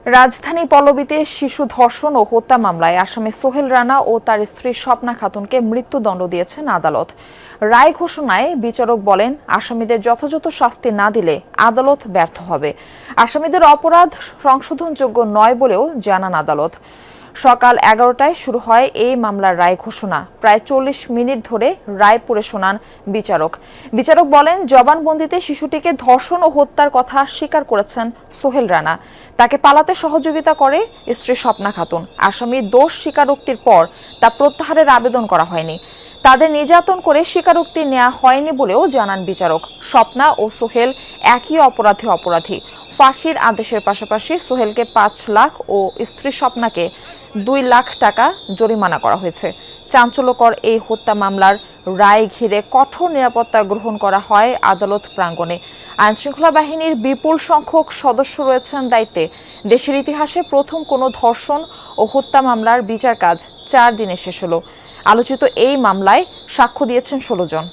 রাজধানী পল্লবীতে শিশু ধর্ষণ ও হত্যা মামলায় আসামি সোহেল রানা ও তার স্ত্রী স্বপ্না খাতুনকে মৃত্যুদণ্ড দিয়েছেন আদালত। রায় ঘোষণায় বিচারক বলেন, আসামিদের যথাযথ শাস্তি না দিলে আদালত ব্যর্থ হবে। আসামিদের অপরাধ সংশোধনযোগ্য নয় বলেও জানান আদালত। সকাল 11টায় শুরু হয় এই মামলার রায় ঘোষণা। প্রায় 40 মিনিট ধরে রায় পড়ে শোনান বিচারক বলেন, জবানবন্দিতে শিশুটিকে ধর্ষণ ও হত্যার কথা স্বীকার করেছেন সোহেল রানা। তাকে পালাতে সহযোগিতা করে স্ত্রী স্বপ্না খাতুন। আসামির দোষ স্বীকারোক্তির পর তা প্রত্যাহারের আবেদন করা হয়নি। তাদের নির্যাতন করে স্বীকারোক্তি নেওয়া হয়নি বলেও জানান বিচারক। স্বপ্না ও সোহেল একই অপরাধী। ফাঁসির আদেশের পাশাপাশি সোহেলকে 5 লাখ ও স্ত্রী স্বপ্নাকে 2 লাখ টাকা জরিমানা করা হয়েছে। চাঞ্চল্যকর এই হত্যা মামলার রায় ঘিরে কঠোর নিরাপত্তা গ্রহণ করা হয় আদালত প্রাঙ্গণে। আইনশৃঙ্খলা বাহিনীর বিপুল সংখ্যক সদস্য রয়েছেন দায়িত্বে। দেশের ইতিহাসে প্রথম কোনো ধর্ষণ ও হত্যা মামলার বিচার কাজ 4 দিনে শেষ হলো। আলোচিত এই মামলায় সাক্ষ্য দিয়েছেন 16 জন।